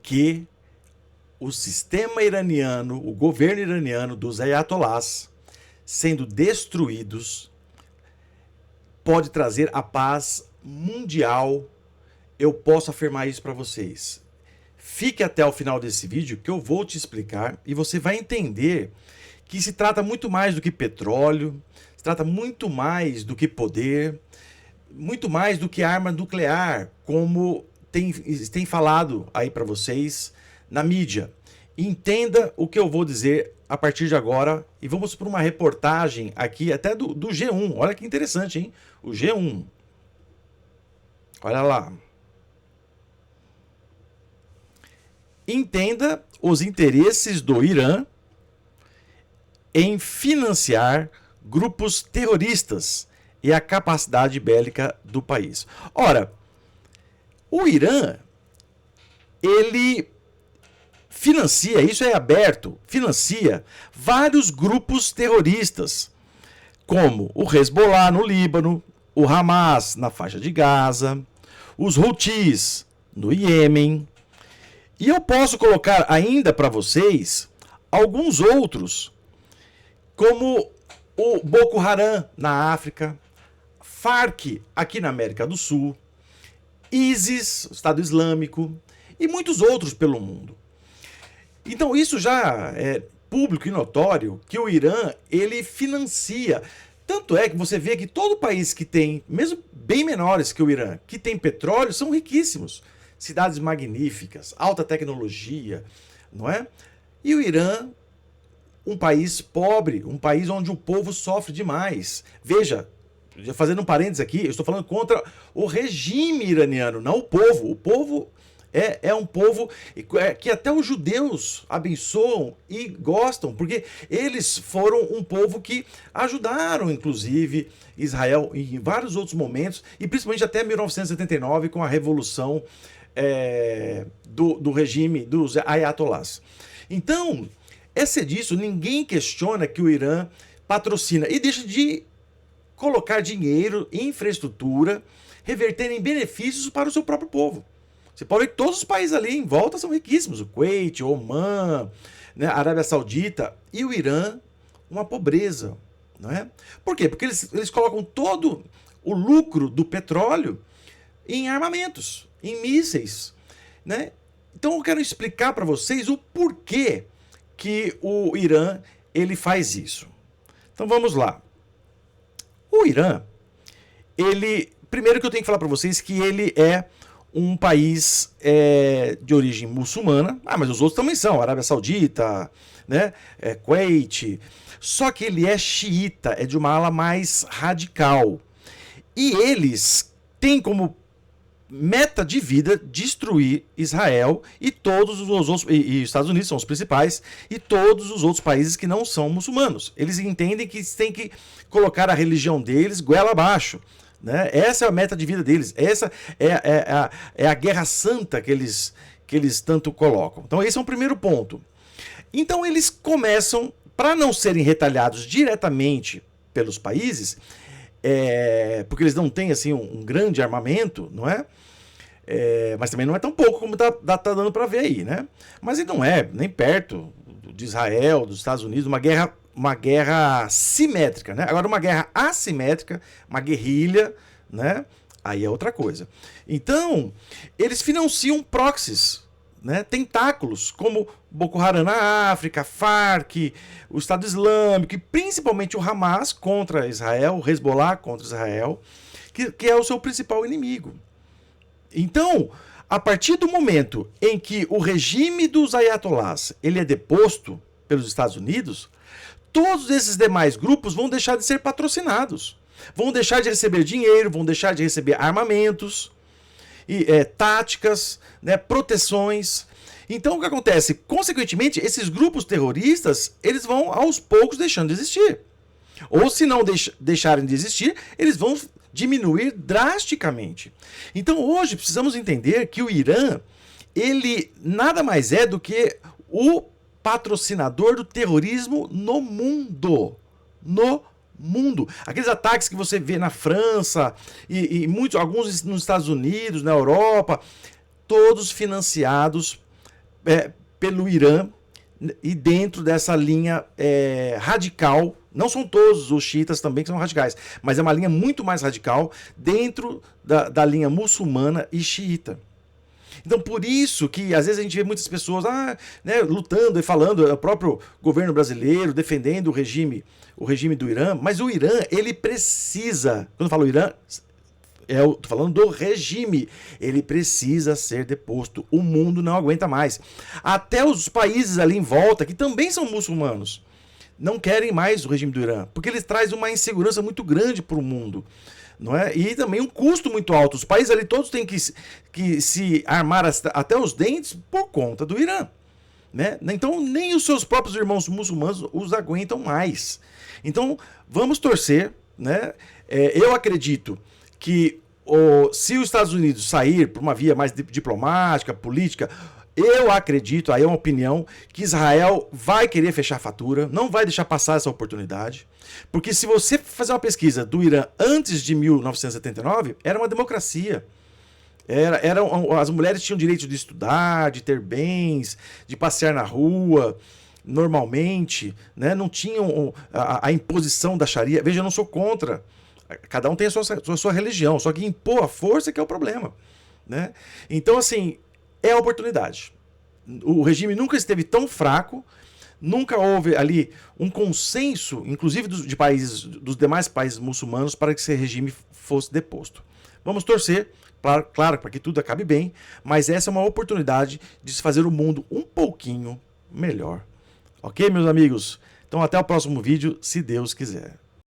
que o sistema iraniano, o governo iraniano dos ayatollahs sendo destruídos pode trazer a paz mundial. Eu posso afirmar isso para vocês. Fique até o final desse vídeo que eu vou te explicar e você vai entender que se trata muito mais do que petróleo, se trata muito mais do que poder, muito mais do que arma nuclear, como tem falado aí para vocês na mídia. Entenda o que eu vou dizer a partir de agora e vamos para uma reportagem aqui até do G1. Olha que interessante, hein? O G1. Olha lá. Entenda os interesses do Irã em financiar grupos terroristas e a capacidade bélica do país. Ora, o Irã, ele financia, isso é aberto, financia vários grupos terroristas, como o Hezbollah no Líbano, o Hamas na faixa de Gaza, os Houthis no Iêmen. E eu posso colocar ainda para vocês alguns outros, como o Boko Haram na África, Farc aqui na América do Sul, ISIS, o Estado Islâmico, e muitos outros pelo mundo. Então isso já é público e notório que o Irã, ele financia. Tanto é que você vê que todo país que tem, mesmo bem menores que o Irã, que tem petróleo, são riquíssimos. Cidades magníficas, alta tecnologia, não é? E o Irã, um país pobre, um país onde o povo sofre demais. Veja, fazendo um parênteses aqui, eu estou falando contra o regime iraniano, não o povo. O povo é um povo que até os judeus abençoam e gostam, porque eles foram um povo que ajudaram, inclusive, Israel em vários outros momentos, e principalmente até 1979, com a revolução do regime dos ayatollahs. Então, disso, ninguém questiona que o Irã patrocina e deixa de colocar dinheiro em infraestrutura, revertendo em benefícios para o seu próprio povo. Você pode ver que todos os países ali em volta são riquíssimos. O Kuwait, Oman, né, a Arábia Saudita e o Irã, uma pobreza. Não é? Por quê? Porque eles colocam todo o lucro do petróleo em armamentos, em mísseis. Né? Então eu quero explicar para vocês o porquê que o Irã ele faz isso. Então vamos lá. O Irã, primeiro que eu tenho que falar para vocês que ele é um país de origem muçulmana, mas os outros também são, Arábia Saudita, né, Kuwait, só que ele é xiita, é de uma ala mais radical. E eles têm como meta de vida destruir Israel e todos os outros, e Estados Unidos são os principais, e todos os outros países que não são muçulmanos. Eles entendem que têm que colocar a religião deles goela abaixo. Né? Essa é a meta de vida deles. Essa é a guerra santa que eles tanto colocam. Então esse é um primeiro ponto. Então eles começam, para não serem retalhados diretamente pelos países, porque eles não têm assim um grande armamento, não é? Mas também não é tão pouco como tá dando para ver aí, né? Mas não é nem perto de Israel, dos Estados Unidos, uma guerra simétrica, né? Agora uma guerra assimétrica, uma guerrilha, né? Aí é outra coisa. Então, eles financiam proxies, né? Tentáculos, como Boko Haram na África, Farc, o Estado Islâmico, e principalmente o Hamas contra Israel, o Hezbollah contra Israel, que é o seu principal inimigo. Então, a partir do momento em que o regime dos ayatollahs ele é deposto pelos Estados Unidos, todos esses demais grupos vão deixar de ser patrocinados, vão deixar de receber dinheiro, vão deixar de receber armamentos, táticas, né, proteções. Então o que acontece? Consequentemente, esses grupos terroristas eles vão aos poucos deixando de existir. Ou se não deixarem de existir, eles vão diminuir drasticamente. Então hoje precisamos entender que o Irã ele nada mais é do que o patrocinador do terrorismo no mundo. No mundo. Aqueles ataques que você vê na França alguns nos Estados Unidos, na Europa, todos financiados pelo Irã e dentro dessa linha radical. Não são todos os xiitas também que são radicais, mas é uma linha muito mais radical dentro da linha muçulmana e xiita. Então, por isso que às vezes a gente vê muitas pessoas lutando e falando, o próprio governo brasileiro defendendo o regime do Irã, mas o Irã, ele precisa, quando eu falo Irã, eu tô falando do regime, ele precisa ser deposto, o mundo não aguenta mais. Até os países ali em volta, que também são muçulmanos, não querem mais o regime do Irã, porque eles trazem uma insegurança muito grande para o mundo. Não é? E também um custo muito alto. Os países ali todos têm que se armar até os dentes por conta do Irã. Né? Então nem os seus próprios irmãos muçulmanos os aguentam mais. Então vamos torcer. Né? Eu acredito que se os Estados Unidos sair por uma via mais diplomática, política, eu acredito, aí é uma opinião, que Israel vai querer fechar a fatura, não vai deixar passar essa oportunidade, porque se você fazer uma pesquisa do Irã antes de 1979, era uma democracia. As mulheres tinham direito de estudar, de ter bens, de passear na rua, normalmente, né? Não tinham a imposição da Sharia. Veja, eu não sou contra. Cada um tem a sua religião, só que impor a força que é o problema. Né? Então, assim, é a oportunidade. O regime nunca esteve tão fraco, nunca houve ali um consenso, inclusive dos demais países muçulmanos, para que esse regime fosse deposto. Vamos torcer, claro, para que tudo acabe bem, mas essa é uma oportunidade de se fazer o mundo um pouquinho melhor. Ok, meus amigos? Então até o próximo vídeo, se Deus quiser.